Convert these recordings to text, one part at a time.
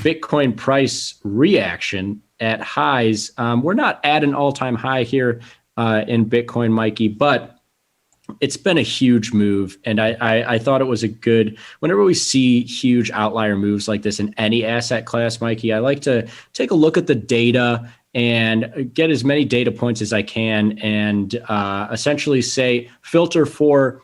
Bitcoin price reaction at highs. We're not at an all-time high here in Bitcoin, Mikey, but it's been a huge move. And I thought it was a good, whenever we see huge outlier moves like this in any asset class, Mikey, I like to take a look at the data and get as many data points as I can and essentially say, filter for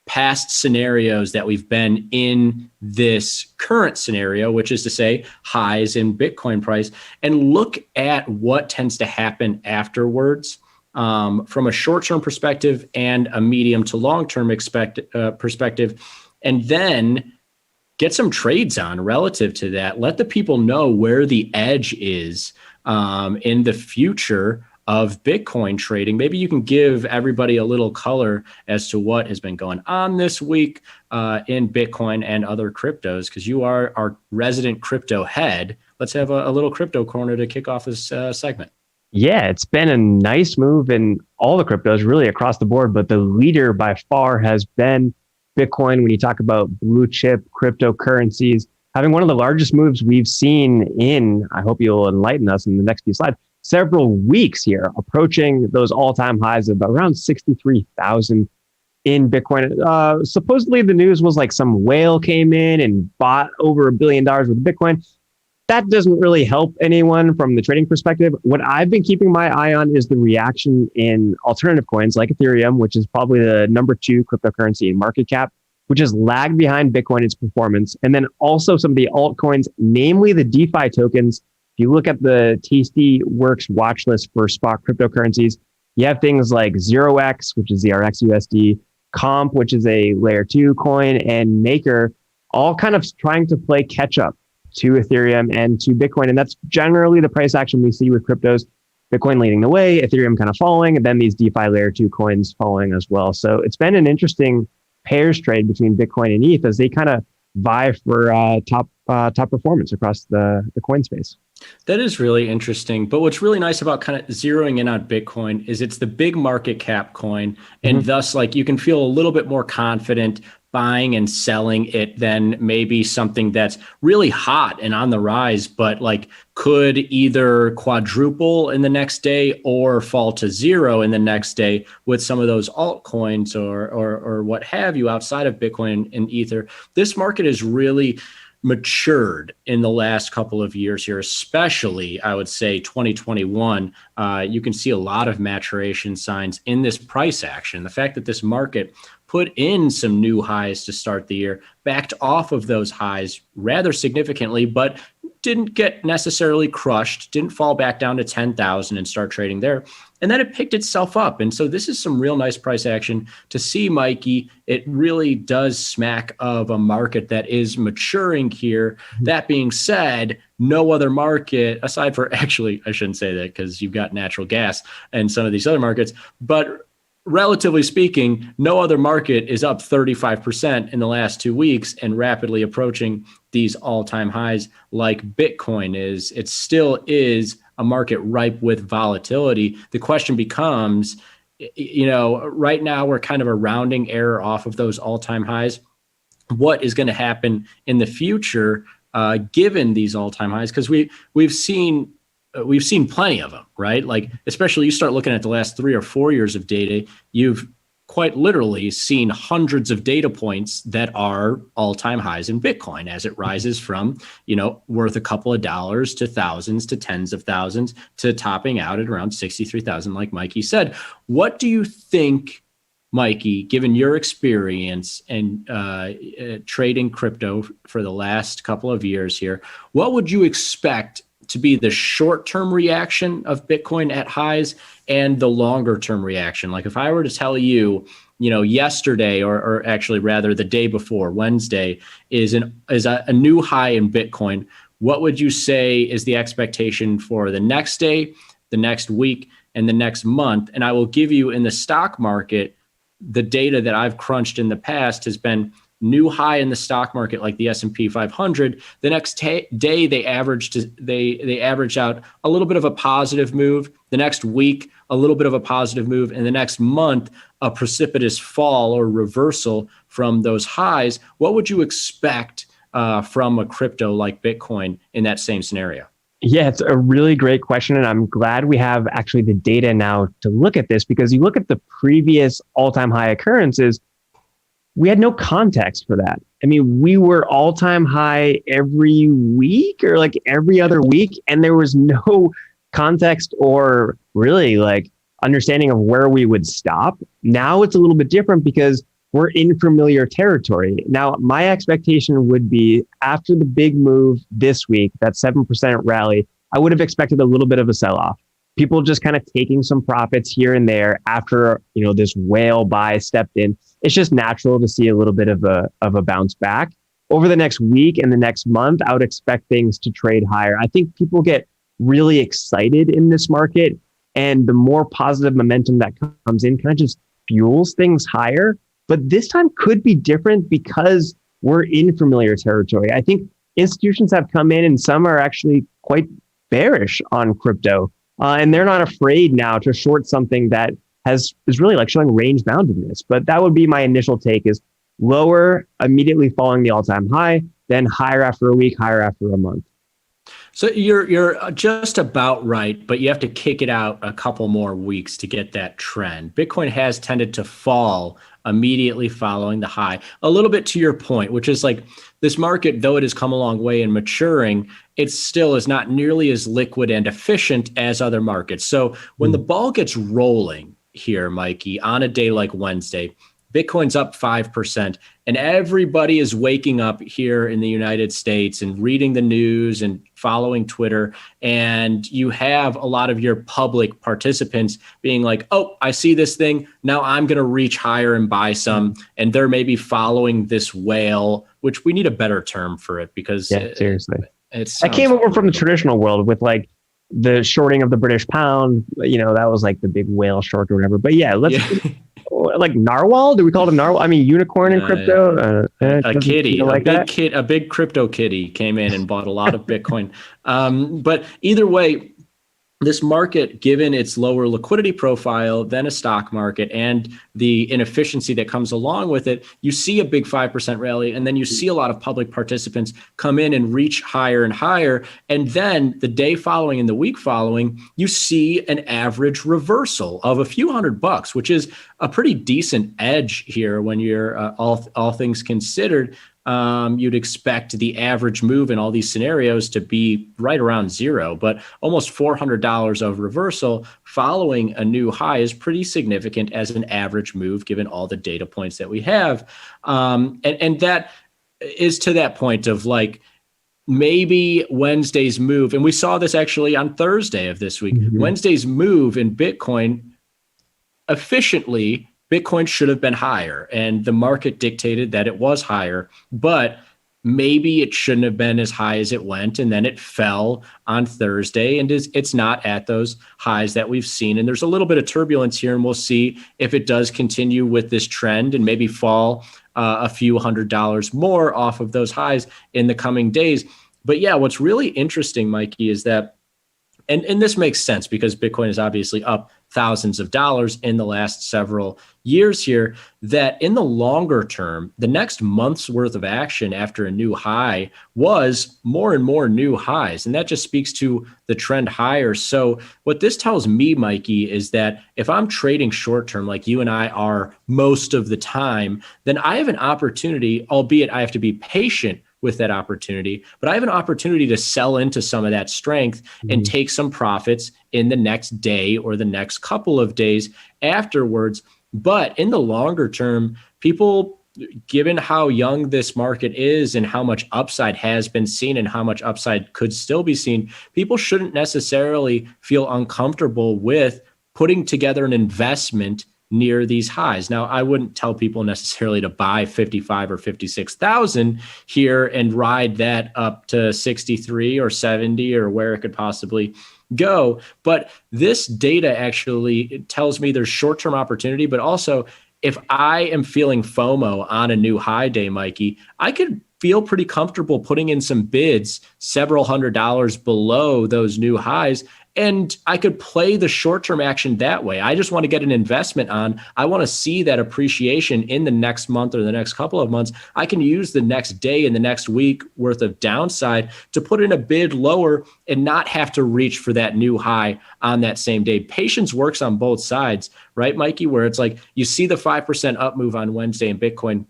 past scenarios that we've been in this current scenario, which is to say highs in Bitcoin price, and look at what tends to happen afterwards from a short-term perspective and a medium to long-term perspective, and then get some trades on relative to that. Let the people know where the edge is in the future of Bitcoin trading. Maybe you can give everybody a little color as to what has been going on this week in Bitcoin and other cryptos, because you are our resident crypto head. Let's have a little crypto corner to kick off this segment. Yeah, it's been a nice move in all the cryptos, really across the board, but the leader by far has been Bitcoin. When you talk about blue chip cryptocurrencies, having one of the largest moves we've seen in, I hope you'll enlighten us in the next few slides, several weeks here, approaching those all-time highs of around 63,000 in Bitcoin. Supposedly the news was like some whale came in and bought over $1 billion with Bitcoin. That doesn't really help anyone from the trading perspective. What I've been keeping my eye on is the reaction in alternative coins like Ethereum, which is probably the number 2 cryptocurrency in market cap, which has lagged behind Bitcoin in its performance. And then also some of the altcoins, namely the DeFi tokens. If you look at the Tasty Works watch list for spot cryptocurrencies, you have things like 0x, which is the RXUSD, Comp, which is a layer 2 coin, and Maker, all kind of trying to play catch up to Ethereum and to Bitcoin. And that's generally the price action we see with cryptos. Bitcoin leading the way, Ethereum kind of following, and then these DeFi layer 2 coins following as well. So it's been an interesting pairs trade between Bitcoin and ETH as they kind of vie for top performance across the coin space. That is really interesting. But what's really nice about kind of zeroing in on Bitcoin is it's the big market cap coin. And thus, like, you can feel a little bit more confident buying and selling it than maybe something that's really hot and on the rise, but like could either quadruple in the next day or fall to zero in the next day with some of those altcoins or what have you outside of Bitcoin and Ether. This market is really matured in the last couple of years here, especially I would say 2021. You can see a lot of maturation signs in this price action. The fact that this market put in some new highs to start the year, backed off of those highs rather significantly, but didn't get necessarily crushed, didn't fall back down to 10,000 and start trading there. And then it picked itself up. And so this is some real nice price action to see, Mikey. It really does smack of a market that is maturing here. That being said, no other market, aside for, actually, I shouldn't say that because you've got natural gas and some of these other markets, but relatively speaking, no other market is up 35% in the last 2 weeks and rapidly approaching these all-time highs like Bitcoin is. It still is a market ripe with volatility. The question becomes, right now we're kind of a rounding error off of those all-time highs. What is going to happen in the future given these all-time highs? Because we've seen plenty of them, right? Like, especially you start looking at the last 3 or 4 years of data, you've quite literally seen hundreds of data points that are all-time highs in Bitcoin as it rises from, worth a couple of dollars to thousands to tens of thousands to topping out at around 63,000, like Mikey said. What do you think, Mikey, given your experience and trading crypto for the last couple of years here, what would you expect to be the short-term reaction of Bitcoin at highs and the longer-term reaction? Like, if I were to tell you, yesterday or actually rather the day before, Wednesday, is a new high in Bitcoin, what would you say is the expectation for the next day, the next week, and the next month? And I will give you, in the stock market, the data that I've crunched in the past has been new high in the stock market, like the S&P 500. The next day, they average out a little bit of a positive move. The next week, a little bit of a positive move. And the next month, a precipitous fall or reversal from those highs. What would you expect from a crypto like Bitcoin in that same scenario? Yeah, it's a really great question. And I'm glad we have actually the data now to look at this, because you look at the previous all-time high occurrences, we had no context for that. I mean, we were all-time high every week or like every other week, and there was no context or really like understanding of where we would stop. Now it's a little bit different because we're in familiar territory. Now, my expectation would be after the big move this week, that 7% rally, I would have expected a little bit of a sell-off. People just kind of taking some profits here and there after, this whale buy stepped in. It's just natural to see a little bit of a bounce back. Over the next week and the next month, I would expect things to trade higher. I think people get really excited in this market, and the more positive momentum that comes in kind of just fuels things higher. But this time could be different because we're in familiar territory. I think institutions have come in and some are actually quite bearish on crypto. And they're not afraid now to short something that is really like showing range boundedness. But that would be my initial take, is lower, immediately following the all-time high, then higher after a week, higher after a month. So you're just about right, but you have to kick it out a couple more weeks to get that trend. Bitcoin has tended to fall immediately following the high. A little bit to your point, which is like this market, though it has come a long way in maturing, it still is not nearly as liquid and efficient as other markets. So when the ball gets rolling here, Mikey, on a day like Wednesday, Bitcoin's up 5%, and everybody is waking up here in the United States and reading the news and following Twitter. And you have a lot of your public participants being like, oh, I see this thing. Now I'm going to reach higher and buy some. And they're maybe following this whale, which we need a better term for it, because seriously, I came over from the traditional world with like the shorting of the British pound. That was like the big whale short or whatever. But like narwhal? Do we call it a narwhal? I mean, unicorn in crypto. A kitty, a big crypto kitty came in and bought a lot of Bitcoin. But either way, this market, given its lower liquidity profile than a stock market and the inefficiency that comes along with it, you see a big 5% rally, and then you see a lot of public participants come in and reach higher and higher. And then the day following and the week following, you see an average reversal of a few $100, which is a pretty decent edge here when you're all things considered. You'd expect the average move in all these scenarios to be right around zero, but almost $400 of reversal following a new high is pretty significant as an average move, given all the data points that we have. And that is to that point of like, maybe Wednesday's move, and we saw this actually on Thursday of this week, Wednesday's move in Bitcoin efficiently, Bitcoin should have been higher, and the market dictated that it was higher, but maybe it shouldn't have been as high as it went, and then it fell on Thursday, and it's not at those highs that we've seen. And there's a little bit of turbulence here, and we'll see if it does continue with this trend and maybe fall a few $100 more off of those highs in the coming days. But yeah, what's really interesting, Mikey, is that, and this makes sense because Bitcoin is obviously up thousands of dollars in the last several years here, that in the longer term, the next month's worth of action after a new high was more and more new highs. And that just speaks to the trend higher. So what this tells me, Mikey, is that if I'm trading short term, like you and I are most of the time, then I have an opportunity, albeit I have to be patient with that opportunity, but I have an opportunity to sell into some of that strength and take some profits in the next day or the next couple of days afterwards. But in the longer term, people, given how young this market is and how much upside has been seen and how much upside could still be seen, people shouldn't necessarily feel uncomfortable with putting together an investment near these highs. Now, I wouldn't tell people necessarily to buy 55 or 56,000 here and ride that up to 63 or 70 or where it could possibly go. But this data actually tells me there's short-term opportunity, but also if I am feeling FOMO on a new high day, Mikey, I could feel pretty comfortable putting in some bids several $100 below those new highs And I could play the short-term action that way. I just want to get an investment on. I want to see that appreciation in the next month or the next couple of months. I can use the next day and the next week worth of downside to put in a bid lower and not have to reach for that new high on that same day. Patience works on both sides, right, Mikey? Where it's like you see the 5% up move on Wednesday in Bitcoin.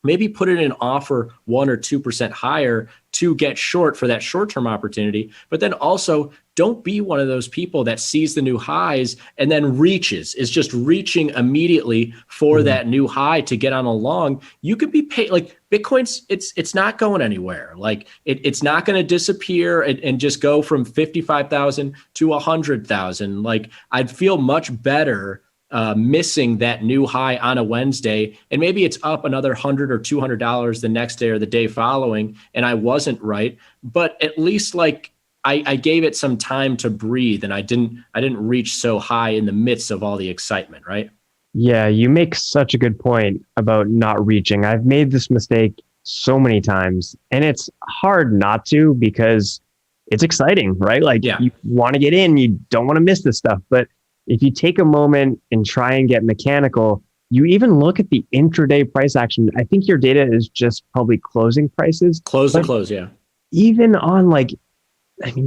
Maybe put in an offer 1 or 2% higher to get short for that short-term opportunity. But then also don't be one of those people that sees the new highs and then is just reaching immediately for that new high to get on a long. You could be paid, like Bitcoin's, it's not going anywhere. Like it's not going to disappear and just go from 55,000 to 100,000. Like I'd feel much better missing that new high on a Wednesday, and maybe it's up another $100 or $200 the next day or the day following, and I wasn't right. But at least like I gave it some time to breathe, and I didn't reach so high in the midst of all the excitement, right? Yeah, you make such a good point about not reaching. I've made this mistake so many times, and it's hard not to because it's exciting, right? Like you want to get in, you don't want to miss this stuff, but if you take a moment and try and get mechanical, you even look at the intraday price action. I think your data is just probably closing prices. Close to close, yeah. Even on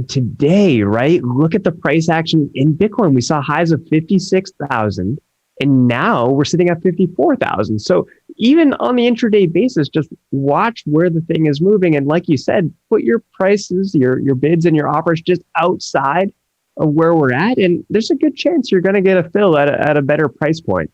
today, right? Look at the price action in Bitcoin. We saw highs of 56,000 and now we're sitting at 54,000. So even on the intraday basis, just watch where the thing is moving. And like you said, put your prices, your bids and your offers just outside of where we're at, and there's a good chance you're going to get a fill at a better price point.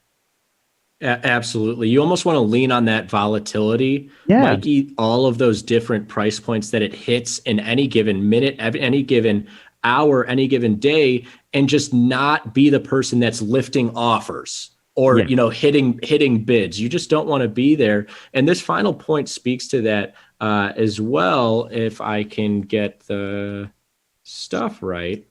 Absolutely. You almost want to lean on that volatility, Mikey, all of those different price points that it hits in any given minute, any given hour, any given day, and just not be the person that's lifting offers or hitting bids. You just don't want to be there. And this final point speaks to that as well, if I can get the stuff right.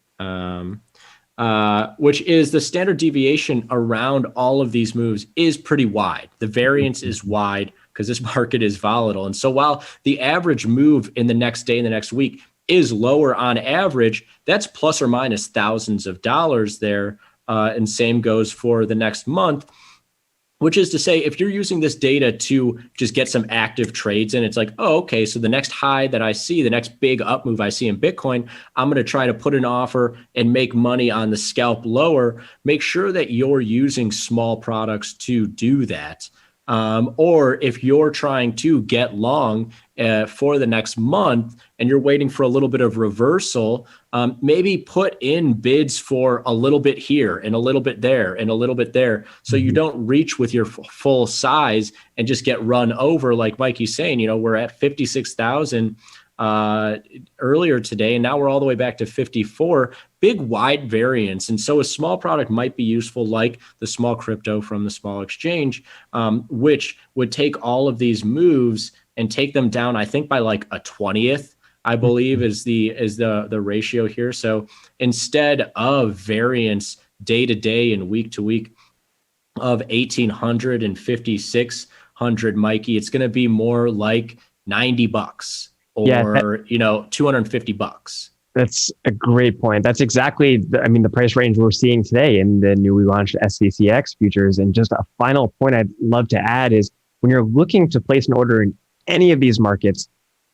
Which is the standard deviation around all of these moves is pretty wide. The variance is wide because this market is volatile. And so while the average move in the next day and the next week is lower on average, that's plus or minus thousands of dollars there. And same goes for the next month. Which is to say, if you're using this data to just get some active trades in, it's like, oh, okay, so the next high that I see, the next big up move I see in Bitcoin, I'm going to try to put an offer and make money on the scalp lower. Make sure that you're using small products to do that. Or if you're trying to get long for the next month and you're waiting for a little bit of reversal, maybe put in bids for a little bit here and a little bit there and a little bit there. So you don't reach with your full size and just get run over. Like Mikey's saying, we're at 56,000 earlier today, and now we're all the way back to 54. Big wide variance. And so a small product might be useful, like the small crypto from the small exchange, which would take all of these moves and take them down, I think, by like a 20th, I believe is the ratio here. So instead of variance day to day and week to week of 1,800 and 5,600, Mikey, it's going to be more like $90 or $250. That's a great point. That's exactly the price range we're seeing today in the newly launched SCCX futures. And just a final point I'd love to add is when you're looking to place an order in any of these markets,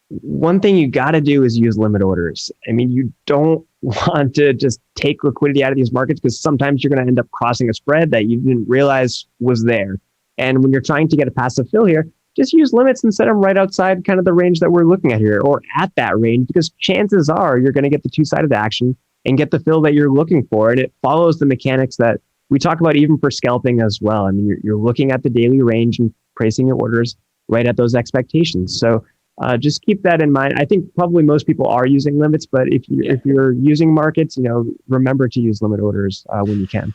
one thing you got to do is use limit orders. You don't want to just take liquidity out of these markets because sometimes you're going to end up crossing a spread that you didn't realize was there. And when you're trying to get a passive fill here, just use limits and set them right outside kind of the range that we're looking at here or at that range, because chances are you're going to get the two-sided action and get the fill that you're looking for. And it follows the mechanics that we talk about even for scalping as well. You're looking at the daily range and pricing your orders right at those expectations. So just keep that in mind. I think probably most people are using limits, but if you're using markets, remember to use limit orders when you can.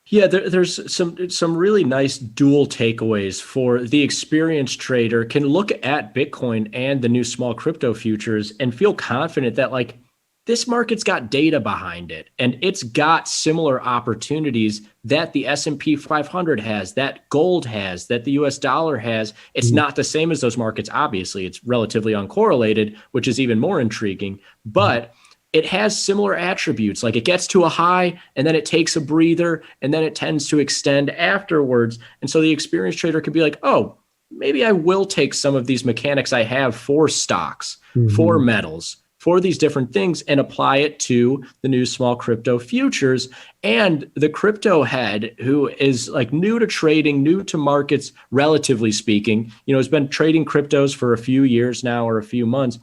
Yeah, there's some really nice dual takeaways for the experienced trader can look at Bitcoin and the new small crypto futures and feel confident that like this market's got data behind it and it's got similar opportunities that the S&P 500 has, that gold has, that the US dollar has. It's not the same as those markets. Obviously, it's relatively uncorrelated, which is even more intriguing. But it has similar attributes. Like it gets to a high and then it takes a breather and then it tends to extend afterwards. And so the experienced trader could be like, oh, maybe I will take some of these mechanics I have for stocks, for metals, for these different things and apply it to the new small crypto futures. And the crypto head, who is like new to trading, new to markets, relatively speaking, has been trading cryptos for a few years now or a few months.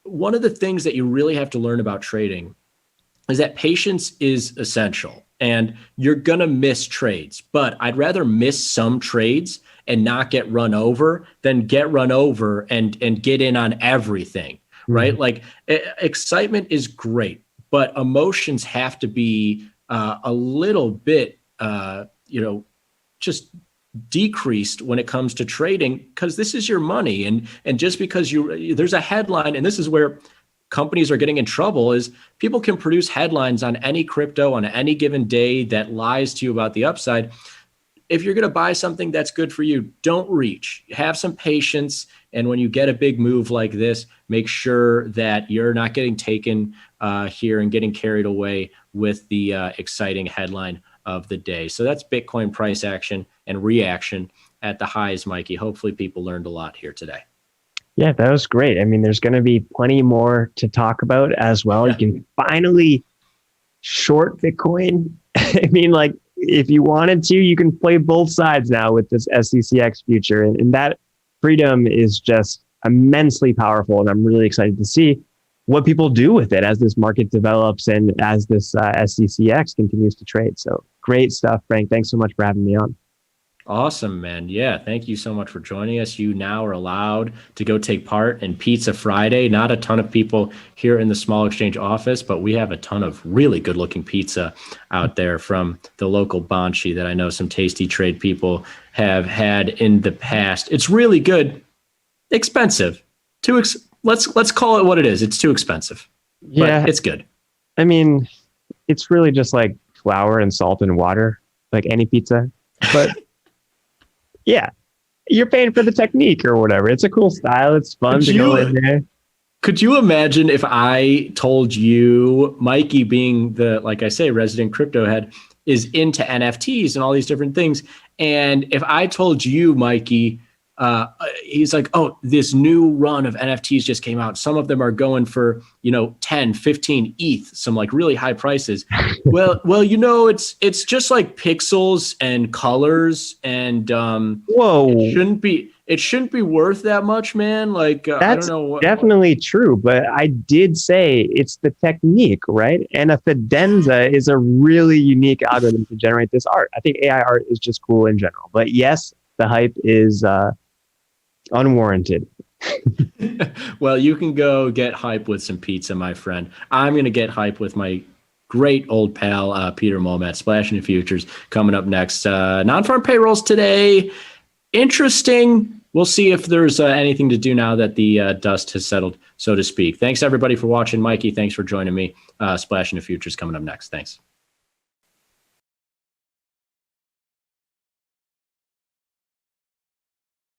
One of the things that you really have to learn about trading is that patience is essential and you're going to miss trades, but I'd rather miss some trades and not get run over than get run over and get in on everything, right? Like excitement is great, but emotions have to be a little bit, just decreased when it comes to trading, because this is your money. And just because there's a headline, and this is where companies are getting in trouble, is people can produce headlines on any crypto on any given day that lies to you about the upside. If you're going to buy something that's good for you, don't reach. Have some patience. And when you get a big move like this, make sure that you're not getting taken here and getting carried away with the exciting headline of the day. So that's Bitcoin price action and reaction at the highs, Mikey. Hopefully people learned a lot here today. Yeah, that was great. I mean, there's going to be plenty more to talk about as well. Yeah. You can finally short Bitcoin. I mean, like if you wanted to, you can play both sides now with this SCCX future. And that freedom is just immensely powerful. And I'm really excited to see what people do with it as this market develops and as this SCCX continues to trade. So great stuff, Frank. Thanks so much for having me on. Awesome, man. Yeah, thank you so much for joining us. You now are allowed to go take part in Pizza Friday. Not a ton of people here in the Small Exchange office, but we have a ton of really good looking pizza out there from the local Banshee that I know some Tasty Trade people have had in the past. It's really good. Expensive. Let's call it what it is. It's too expensive. Yeah, but it's good. I mean, it's really just like flour and salt and water, like any pizza. But yeah, you're paying for the technique or whatever. It's a cool style. It's fun to go in there. Could you imagine if I told you, Mikey, being the, like I say, resident crypto head, is into NFTs and all these different things. And if I told you, Mikey, he's like, oh, this new run of NFTs just came out. Some of them are going for, 10, 15 ETH, some like really high prices. Well, it's just like pixels and colors and whoa, it shouldn't be worth that much, man. Like, I don't know. Definitely true. But I did say it's the technique, right? And a Fidenza is a really unique algorithm to generate this art. I think AI art is just cool in general. But yes, the hype is unwarranted. Well, you can go get hype with some pizza, my friend. I'm going to get hype with my great old pal, Peter Momet, Splashing the Futures, coming up next. Non-farm payrolls today. Interesting. We'll see if there's anything to do now that the dust has settled, so to speak. Thanks, everybody, for watching. Mikey, thanks for joining me. Splashing the Futures coming up next. Thanks.